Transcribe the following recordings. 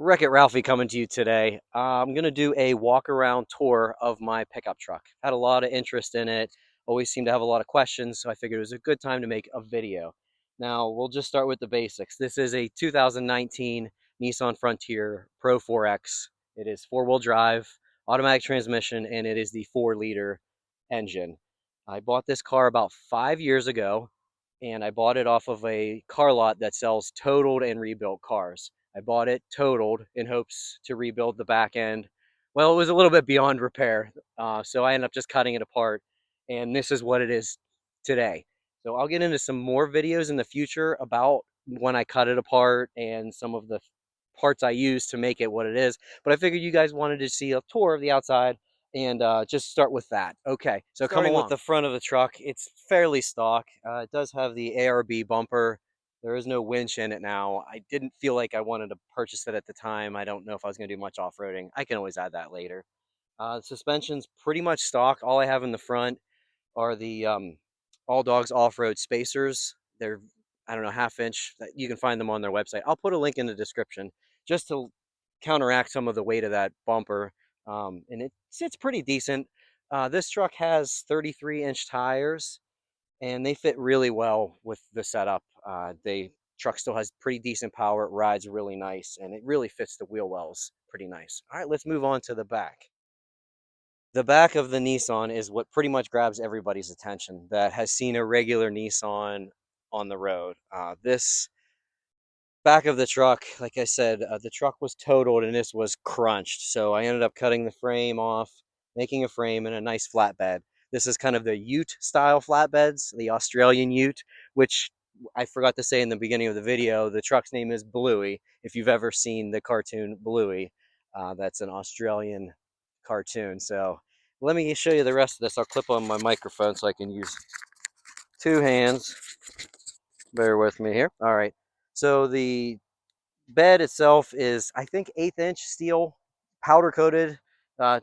Wreck-It Ralphie coming to you today. I'm going to do a walk around tour of my pickup truck. Had a lot of interest in it, always seem to have a lot of questions, so I figured it was a good time to make a video. Now, we'll just start with the basics. This is a 2019 Nissan Frontier Pro 4X. It is four-wheel drive, automatic transmission, and it is the 4-liter engine. I bought this car about 5 years ago, and I bought it off of a car lot that sells totaled and rebuilt cars. I bought it totaled in hopes to rebuild the back end. Well, it was a little bit beyond repair, so I ended up just cutting it apart, and this is what it is today. So I'll get into some more videos in the future about when I cut it apart and some of the parts I used to make it what it is. But I figured you guys wanted to see a tour of the outside, and just start with that. Okay, so starting with the front of the truck, it's fairly stock. It does have the ARB bumper. There is no winch in it now. I didn't feel like I wanted to purchase it at the time. I don't know if I was going to do much off-roading. I can always add that later. Suspension's pretty much stock. All I have in the front are the All Dogs off-road spacers. They're, I don't know, half-inch. You can find them on their website. I'll put a link in the description just to counteract some of the weight of that bumper. And it sits pretty decent. This truck has 33-inch tires, and they fit really well with the setup. The truck still has pretty decent power. It rides really nice, and it really fits the wheel wells pretty nice. All right, let's move on to the back. The back of the Nissan is what pretty much grabs everybody's attention that has seen a regular Nissan on the road. This back of the truck, like I said, the truck was totaled and this was crunched. So I ended up cutting the frame off, making a frame and a nice flatbed. This is kind of the Ute style flatbeds, the Australian Ute, which I forgot to say in the beginning of the video. The truck's name is Bluey. If you've ever seen the cartoon Bluey, that's an Australian cartoon. So let me show you the rest of this. I'll clip on my microphone so I can use two hands. Bear with me here. All right. So the bed itself is, I think, 1/8 inch steel, powder coated,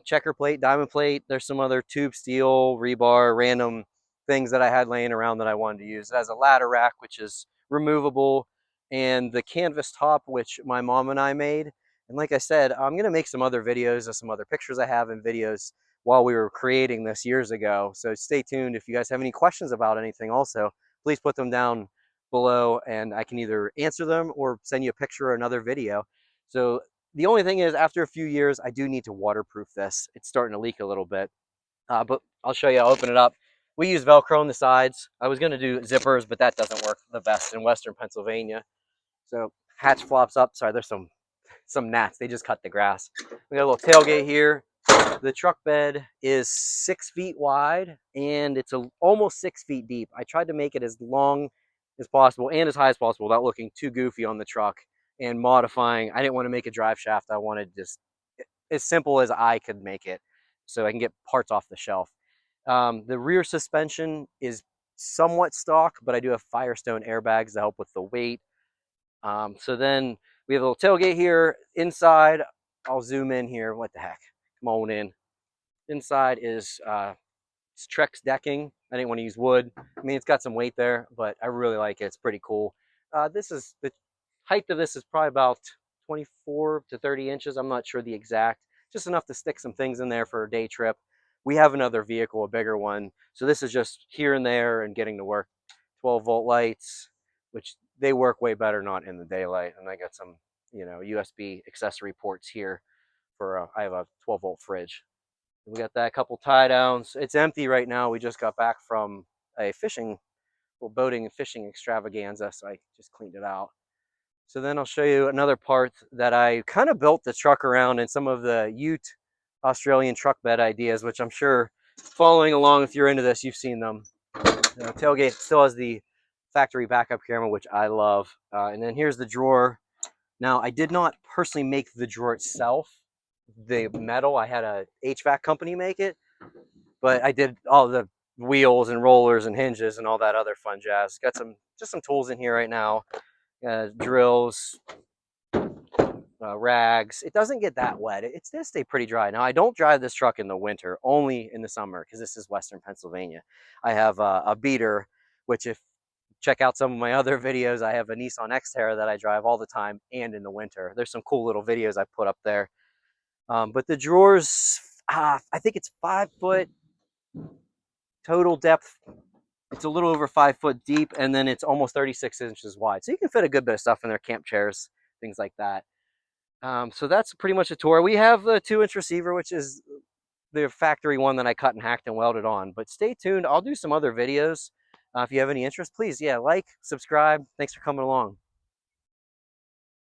checker plate, diamond plate. There's some other tube steel, rebar, random things that I had laying around that I wanted to use. It has a ladder rack, which is removable, and the canvas top, which my mom and I made. And like I said, I'm going to make some other videos of some other pictures I have in videos while we were creating this years ago. So stay tuned. If you guys have any questions about anything also, please put them down below and I can either answer them or send you a picture or another video. So the only thing is, after a few years, I do need to waterproof this. It's starting to leak a little bit, but I'll show you. I'll open it up. We use Velcro on the sides. I was going to do zippers, but that doesn't work the best in Western Pennsylvania. So hatch flops up. Sorry, there's some gnats. They just cut the grass. We got a little tailgate here. The truck bed is 6 feet wide and it's almost 6 feet deep. I tried to make it as long as possible and as high as possible without looking too goofy on the truck and modifying. I didn't want to make a drive shaft. I wanted just as simple as I could make it so I can get parts off the shelf. The rear suspension is somewhat stock, but I do have Firestone airbags to help with the weight. So then we have a little tailgate here. Inside, I'll zoom in here. What the heck? Come on in. Inside is it's Trex decking. I didn't want to use wood. I mean, it's got some weight there, but I really like it. It's pretty cool. This is the height of this is probably about 24 to 30 inches. I'm not sure the exact, just enough to stick some things in there for a day trip. We have another vehicle, a bigger one. So this is just here and there and getting to work. 12-volt lights, which they work way better not in the daylight. And I got some, USB accessory ports here for, I have a 12-volt fridge. We got that, couple tie downs. It's empty right now. We just got back from a boating and fishing extravaganza, so I just cleaned it out. So then I'll show you another part that I kind of built the truck around and some of the Ute Australian truck bed ideas, which I'm sure following along, if you're into this, you've seen them. The tailgate still has the factory backup camera, which I love. And then here's the drawer. Now, I did not personally make the drawer itself. The metal, I had a HVAC company make it, but I did all the wheels and rollers and hinges and all that other fun jazz. Got just some tools in here right now, drills, rags. It doesn't get that wet. It's going to stay pretty dry. Now, I don't drive this truck in the winter, only in the summer, because this is Western Pennsylvania. I have a beater, which if check out some of my other videos. I have a Nissan Xterra that I drive all the time and in the winter. There's some cool little videos I put up there. But the drawers, I think it's 5 foot total depth. It's a little over 5 foot deep, and then it's almost 36 inches wide. So you can fit a good bit of stuff in there, camp chairs, things like that. So that's pretty much a tour. We have the 2-inch receiver, which is the factory one that I cut and hacked and welded on. But stay tuned. I'll do some other videos. If you have any interest, please, yeah, like, subscribe. Thanks for coming along.